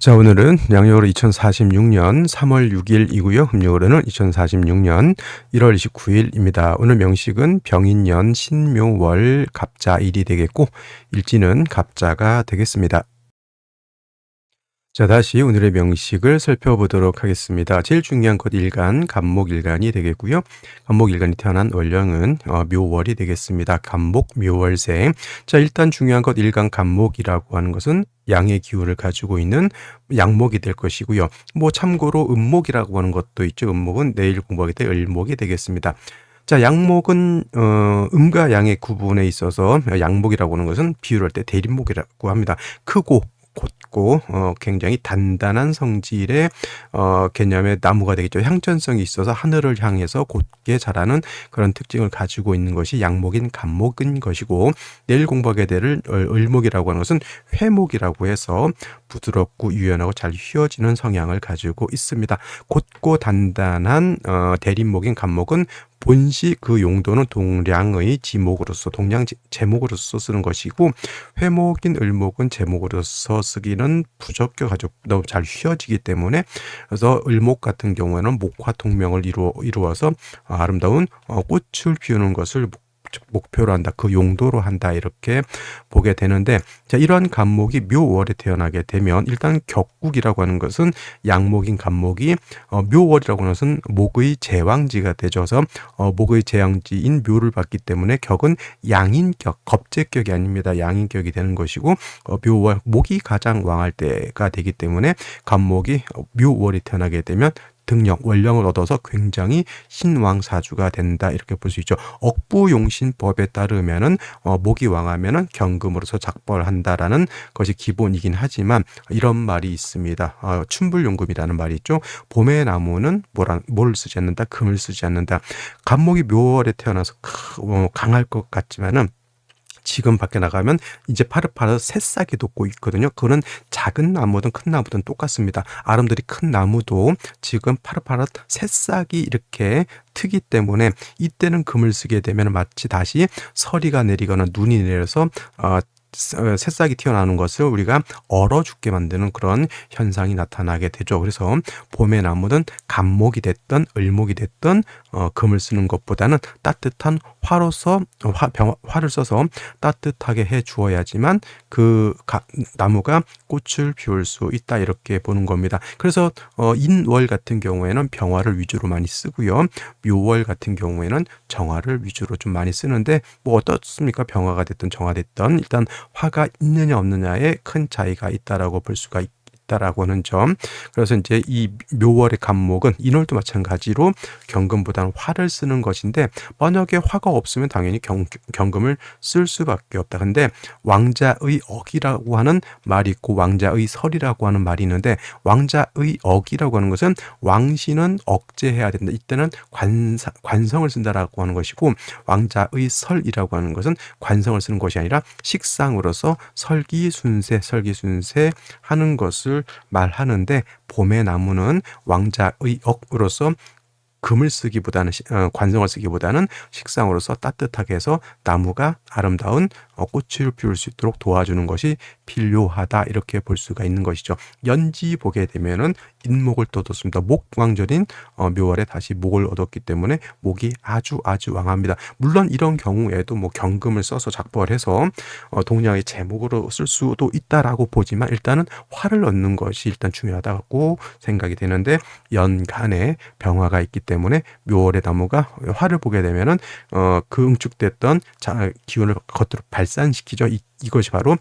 자, 오늘은 양력으로 2046년 3월 6일이고요. 음력으로는 2046년 1월 29일입니다. 오늘 명식은 병인년 신묘월 갑자일이 되겠고 일지는 갑자가 되겠습니다. 자, 다시 오늘의 명식을 살펴보도록 하겠습니다. 제일 중요한 것 일간, 갑목일간이 되겠고요. 갑목일간이 태어난 월령은 묘월이 되겠습니다. 갑목, 묘월생. 자, 일단 중요한 것 일간, 갑목이라고 하는 것은 양의 기운을 가지고 있는 양목이 될 것이고요. 뭐 참고로 음목이라고 하는 것도 있죠. 음목은 내일 공부하게 될 을목이 되겠습니다. 자, 양목은 음과 양의 구분에 있어서 양목이라고 하는 것은 비유할 때 대립목이라고 합니다. 크고 곧고 굉장히 단단한 성질의 개념의 나무가 되겠죠. 향전성이 있어서 하늘을 향해서 곧게 자라는 그런 특징을 가지고 있는 것이 양목인 갑목인 것이고, 내일 공부하게 될 을목이라고 하는 것은 회목이라고 해서 부드럽고 유연하고 잘 휘어지는 성향을 가지고 있습니다. 곧고 단단한 대립목인 갑목은 본시 그 용도는 동량의 지목으로서 동량 제목으로서 쓰는 것이고, 회목인 을목은 제목으로서 쓰기는 부적격하죠. 너무 잘 휘어지기 때문에. 그래서 을목 같은 경우에는 목화 통명을 이루어서 아름다운 꽃을 피우는 것을 목표로 한다, 그 용도로 한다, 이렇게 보게 되는데, 자, 이러한 갑목이 묘월에 태어나게 되면 일단 격국이라고 하는 것은 양목인 갑목이 묘월이라고 하는 것은 목의 제왕지가 되져서 목의 제왕지인 묘를 받기 때문에 격은 양인격, 겁재격이 아닙니다. 양인격이 되는 것이고, 묘월 목이 가장 왕할 때가 되기 때문에 갑목이 묘월이 태어나게 되면 등령, 원령을 얻어서 굉장히 신왕사주가 된다, 이렇게 볼 수 있죠. 억부용신법에 따르면은 목이 왕하면은 경금으로서 작벌한다라는 것이 기본이긴 하지만 이런 말이 있습니다. 춘불용금이라는 말이 있죠. 봄의 나무는 뭘 쓰지 않는다? 금을 쓰지 않는다. 갑목이 묘월에 태어나서 강할 것 같지만은 지금 밖에 나가면 이제 파릇파릇 새싹이 돋고 있거든요. 그거는 작은 나무든 큰 나무든 똑같습니다. 아름드리 큰 나무도 지금 파릇파릇 새싹이 이렇게 트기 때문에 이때는 금을 쓰게 되면 마치 다시 서리가 내리거나 눈이 내려서 새싹이 튀어나오는 것을 우리가 얼어 죽게 만드는 그런 현상이 나타나게 되죠. 그래서 봄의 나무는 갑목이 됐든 을목이 됐든 금을 쓰는 것보다는 따뜻한 화를 써서 따뜻하게 해 주어야지만 그 나무가 꽃을 피울 수 있다, 이렇게 보는 겁니다. 그래서 인월 같은 경우에는 병화를 위주로 많이 쓰고요. 묘월 같은 경우에는 정화를 위주로 좀 많이 쓰는데, 뭐 어떻습니까? 병화가 됐든 정화 됐든 일단 화가 있느냐 없느냐에 큰 차이가 있다라고 볼 수가 있다라고 하는 점. 그래서 이제 이 묘월의 갑목은 인월도 마찬가지로 경금보다는 화를 쓰는 것인데, 만약에 화가 없으면 당연히 경금을 쓸 수밖에 없다. 근데 왕자의 억이라고 하는 말이 있고 왕자의 설이라고 하는 말이 있는데, 왕자의 억이라고 하는 것은 왕신은 억제해야 된다, 이때는 관성을 쓴다라고 하는 것이고, 왕자의 설이라고 하는 것은 관성을 쓰는 것이 아니라 식상으로서 설기순세 하는 것을 말하는데, 봄의 나무는 왕자의 억으로서 금을 쓰기보다는 관성을 쓰기보다는 식상으로서 따뜻하게 해서 나무가 아름다운 꽃을 피울 수 있도록 도와주는 것이 필요하다, 이렇게 볼 수가 있는 것이죠. 연지 보게 되면은 인목을 또 얻었습니다. 목왕절인 묘월에 다시 목을 얻었기 때문에 목이 아주 왕합니다. 물론 이런 경우에도 뭐 경금을 써서 작벌해서 동량의 제목으로 쓸 수도 있다라고 보지만 일단은 화를 얻는 것이 일단 중요하다고 생각이 되는데, 연간에 병화가 있기 때문에 묘월의 나무가 화를 보게 되면은 그 응축됐던 기운을 겉으로 발산시키죠. 이것이 바로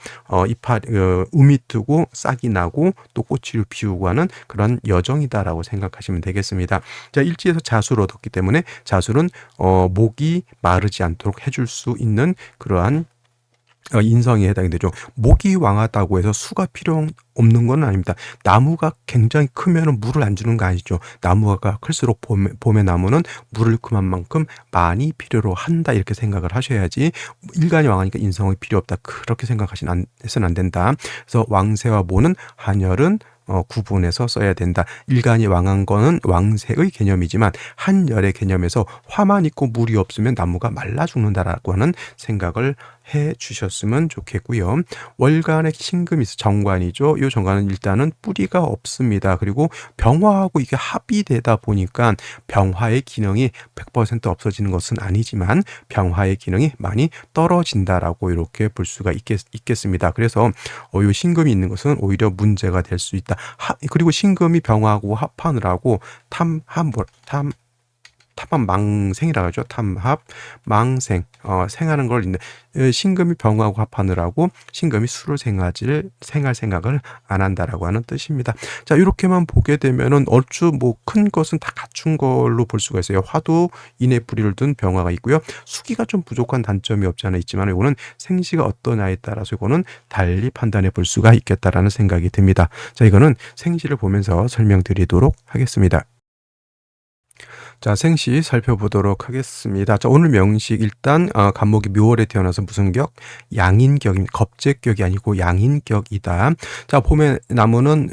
um이 트고 싹이 나고 또 꽃을 피우고 하는 그런 여정이다라고 생각하시면 되겠습니다. 자, 일지에서 자수를 얻었기 때문에 자수는 목이 마르지 않도록 해줄 수 있는 그러한 인성에 해당이 되죠. 목이 왕하다고 해서 수가 필요 없는 건 아닙니다. 나무가 굉장히 크면 물을 안 주는 거 아니죠. 나무가 클수록 봄의 나무는 물을 그만 만큼 많이 필요로 한다, 이렇게 생각을 하셔야지 일간이 왕하니까 인성이 필요 없다, 그렇게 생각해서는 안 된다. 그래서 왕세와 모는 한열은 구분해서 써야 된다. 일간이 왕한 거는 왕세의 개념이지만 한열의 개념에서 화만 있고 물이 없으면 나무가 말라 죽는다라고 하는 생각을 해 주셨으면 좋겠고요. 월간에 신금이 있어 정관이죠. 이 정관은 일단은 뿌리가 없습니다. 그리고 병화하고 이게 합이 되다 보니까 병화의 기능이 100% 없어지는 것은 아니지만 병화의 기능이 많이 떨어진다라고 이렇게 볼 수가 있겠습니다. 그래서 요 신금이 있는 것은 오히려 문제가 될 수 있다. 그리고 신금이 병화하고 합하느라고 탐합망생이라고 하죠. 탐합망생. 생하는 걸 있는 신금이 병하고 합하느라고 신금이 수를 생할 생각을 안 한다라고 하는 뜻입니다. 자, 이렇게만 보게 되면은 얼추 뭐 큰 것은 다 갖춘 걸로 볼 수가 있어요. 화도 인의 뿌리를 둔 병화가 있고요. 수기가 좀 부족한 단점이 없지 않아 있지만 이거는 생시가 어떠냐에 따라서 이거는 달리 판단해 볼 수가 있겠다라는 생각이 듭니다. 자, 이거는 생시를 보면서 설명드리도록 하겠습니다. 자, 생시 살펴보도록 하겠습니다. 자, 오늘 명식 일단 간목이 묘월에 태어나서 무슨 격? 양인격입니다. 겁재격이 아니고 양인격이다. 자, 봄의 나무는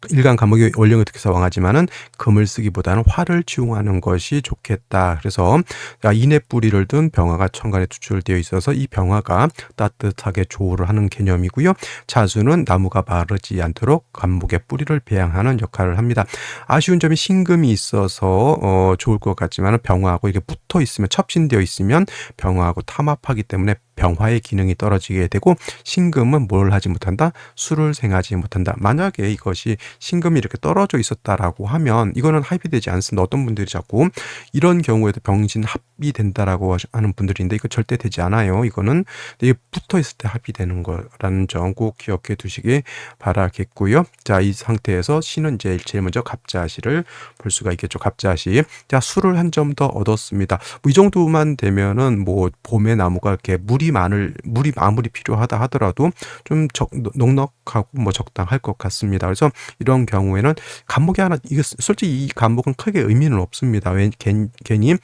일간 간목이 원령을 특해서 왕하지만은 금을 쓰기보다는 화를 지용하는 것이 좋겠다. 그래서 인의 뿌리를 둔 병화가 천간에 투출되어 있어서 이 병화가 따뜻하게 조우를 하는 개념이고요. 자수는 나무가 마르지 않도록 간목의 뿌리를 배양하는 역할을 합니다. 아쉬운 점이 신금이 있어서 좋을 것 같지만 병화하고 이게 붙어 있으면 첩신되어 있으면 병화하고 탐합하기 때문에 병화의 기능이 떨어지게 되고 신금은 뭘 하지 못한다? 수를 생하지 못한다. 만약에 이것이 신금이 이렇게 떨어져 있었다라고 하면 이거는 합이 되지 않습니다. 어떤 분들이 자꾸 이런 경우에도 병신 합이 된다라고 하는 분들인데 이거 절대 되지 않아요. 이거는 이게 붙어 있을 때 합이 되는 거라는 점 꼭 기억해 두시기 바라겠고요. 자, 이 상태에서 시는 이제 제일 먼저 갑자시를 볼 수가 있겠죠. 갑자시. 자, 수를 한 점 더 얻었습니다. 뭐 이 정도만 되면은 뭐 봄의 나무가 이렇게 물이 아무리 필요하다 하더라도 좀 넉넉하고 뭐 적당할 것 같습니다. 그래서 이런 경우에는 간목이 하나, 이거 솔직히 이 간목은 크게 의미는 없습니다. 괜히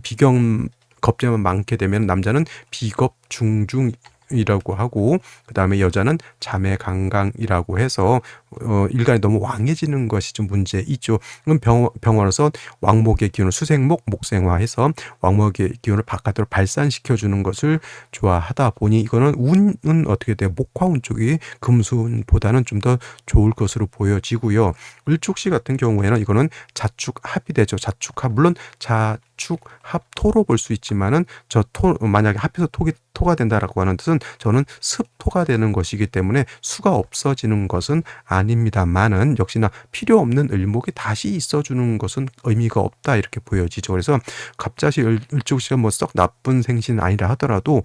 비경 겁재만 많게 되면 남자는 비겁 중중이라고 하고 그다음에 여자는 자매 강강이라고 해서 일간이 너무 왕해지는 것이 좀 문제이죠. 그럼 병화로서 왕목의 기운을 수생목, 목생화해서 왕목의 기운을 바깥으로 발산시켜주는 것을 좋아하다 보니 이거는 운은 어떻게 돼요? 목화운 쪽이 금수운보다는 좀 더 좋을 것으로 보여지고요. 을족시 같은 경우에는 이거는 자축합이 되죠. 자축합, 물론 자축합토로 볼 수 있지만은 만약에 합해서 토가 된다라고 하는 뜻은 저는 습토가 되는 것이기 때문에 수가 없어지는 것은 아닙니다만은 역시나 필요 없는 을목이 다시 있어주는 것은 의미가 없다 이렇게 보여지죠. 그래서 갑자시 을족시가 뭐 썩 나쁜 생신은 아니라 하더라도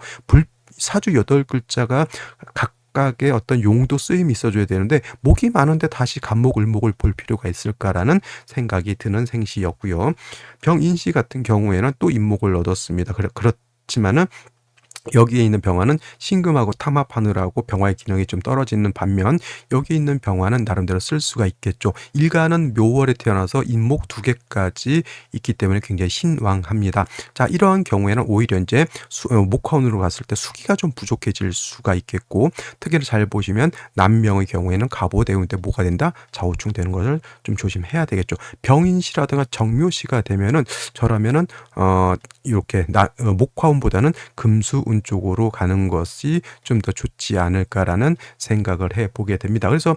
사주 8글자가 각각의 어떤 용도 쓰임이 있어줘야 되는데 목이 많은데 다시 간목 을목을 볼 필요가 있을까라는 생각이 드는 생시였고요. 병인시 같은 경우에는 또 인목을 얻었습니다. 그렇지만은 여기에 있는 병화는 신금하고 탐합하느라고 병화의 기능이 좀 떨어지는 반면 여기 있는 병화는 나름대로 쓸 수가 있겠죠. 일간은 묘월에 태어나서 인목 2개까지 있기 때문에 굉장히 신왕합니다. 자, 이러한 경우에는 오히려 이제 목화운으로 갔을 때 수기가 좀 부족해질 수가 있겠고 특히나 잘 보시면 남명의 경우에는 갑오대운인데 뭐가 된다? 좌우충 되는 것을 좀 조심해야 되겠죠. 병인시라든가 정묘시가 되면은 저라면은 이렇게 목화운보다는 금수운 쪽으로 가는 것이 좀 더 좋지 않을까라는 생각을 해보게 됩니다. 그래서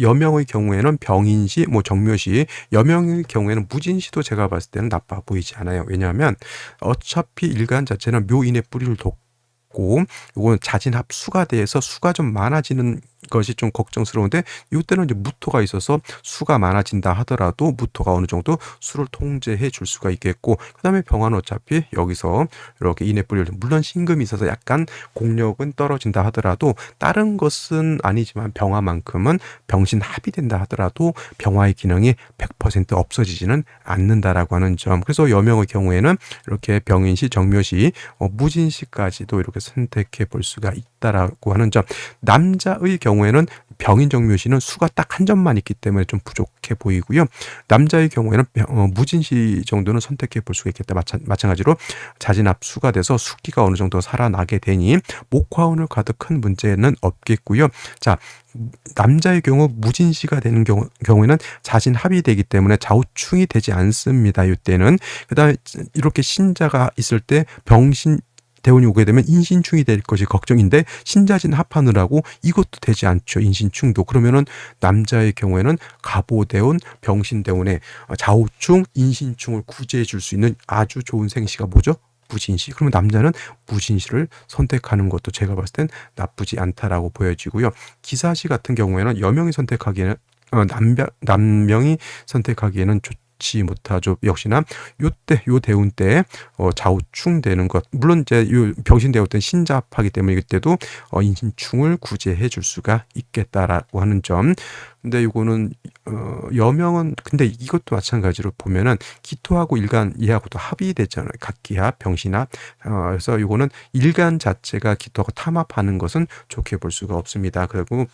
여명의 경우에는 병인시, 뭐 정묘시, 여명의 경우에는 무진시도 제가 봤을 때는 나빠 보이지 않아요. 왜냐하면 어차피 일간 자체는 묘인의 뿌리를 돋고 이거는 자진합수가 돼서 수가 좀 많아지는 것이 좀 걱정스러운데 이때는 이제 무토가 있어서 수가 많아진다 하더라도 무토가 어느 정도 수를 통제해 줄 수가 있겠고 그다음에 병화는 어차피 여기서 이렇게 인의 뿌리를 물론 신금이 있어서 약간 공력은 떨어진다 하더라도 다른 것은 아니지만 병화만큼은 병신 합이 된다 하더라도 병화의 기능이 100% 없어지지는 않는다라고 하는 점. 그래서 여명의 경우에는 이렇게 병인시, 정묘시, 무진시까지도 이렇게 선택해 볼 수가 있다라고 하는 점. 남자의 경우에는 병인 정묘시는 수가 딱 한 점만 있기 때문에 좀 부족해 보이고요. 남자의 경우에는 무진시 정도는 선택해 볼 수가 있겠다. 마찬가지로 자진합수가 돼서 수기가 어느 정도 살아나게 되니 목화운을 가득한 문제는 없겠고요. 자, 남자의 경우 무진시가 되는 경우에는 자진합이 되기 때문에 좌우충이 되지 않습니다. 이때는. 그다음에 이렇게 신자가 있을 때 병신 대운이 오게 되면 인신충이 될 것이 걱정인데 신자진 합하느라고 이것도 되지 않죠. 인신충도. 그러면은 남자의 경우에는 갑오대운, 병신대운에 좌우충, 인신충을 구제해 줄 수 있는 아주 좋은 생시가 뭐죠? 무진시. 그러면 남자는 무진시를 선택하는 것도 제가 봤을 땐 나쁘지 않다라고 보여지고요. 기사시 같은 경우에는 여명이 선택하기에는 남명이 선택하기에는 좋지 못하죠. 역시나 요때 요 대운 때 좌우충 되는 것, 물론 이제 요 병신 대운 때는 신자합하기 때문에 이때도 인신충을 구제해 줄 수가 있겠다라고 하는 점. 근데 이거는 여명은 근데 이것도 마찬가지로 보면은 기토하고 일간 이하고도 합이 되잖아요. 각기합, 병신합. 그래서 이거는 일간 자체가 기토하고 탐합하는 것은 좋게 볼 수가 없습니다. 그리고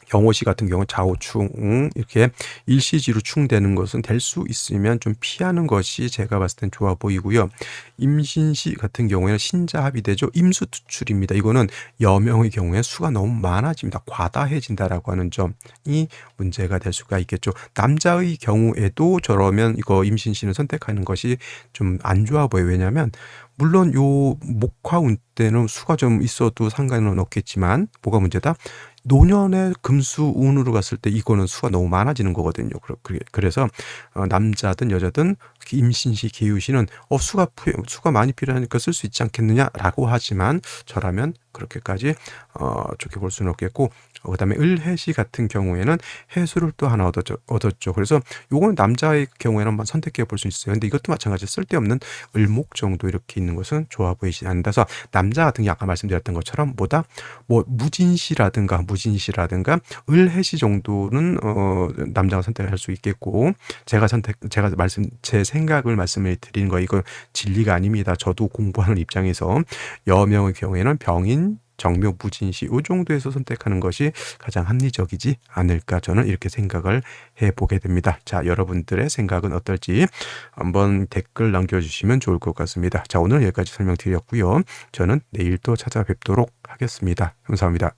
경호시 같은 경우 좌우충 이렇게 일시지로 충되는 것은 될 수 있으면 좀 피하는 것이 제가 봤을 땐 좋아 보이고요. 임신시 같은 경우에는 신자합이 되죠. 임수투출입니다. 이거는 여명의 경우에 수가 너무 많아집니다. 과다해진다라고 하는 점이 문제가 될 수가 있겠죠. 남자의 경우에도 저러면 이거 임신시는 선택하는 것이 좀 안 좋아 보여요. 왜냐하면 물론 요 목화운 때는 수가 좀 있어도 상관은 없겠지만 뭐가 문제다? 노년의 금수운으로 갔을 때 이거는 수가 너무 많아지는 거거든요. 그래서 남자든 여자든 임신시, 계유시는 수가 많이 필요하니까 쓸 수 있지 않겠느냐라고 하지만 저라면 그렇게까지 좋게 볼 수는 없겠고, 그다음에 을해시 같은 경우에는 해수를 또 하나 얻었죠. 그래서 요거는 남자의 경우에는 한번 선택해 볼 수 있어요. 근데 이것도 마찬가지 쓸데없는 을목 정도 이렇게 있는 것은 좋아 보이지 않는다. 그래서 남자 같은 경우 아까 말씀드렸던 것처럼 뭐 무진시라든가 을해시 정도는 남자가 선택할 수 있겠고, 제 생각을 말씀을 드리는 거, 이거 진리가 아닙니다. 저도 공부하는 입장에서 여명의 경우에는 병인, 정묘, 무진시 이 정도에서 선택하는 것이 가장 합리적이지 않을까, 저는 이렇게 생각을 해보게 됩니다. 자, 여러분들의 생각은 어떨지 한번 댓글 남겨주시면 좋을 것 같습니다. 자, 오늘 여기까지 설명드렸고요. 저는 내일 또 찾아뵙도록 하겠습니다. 감사합니다.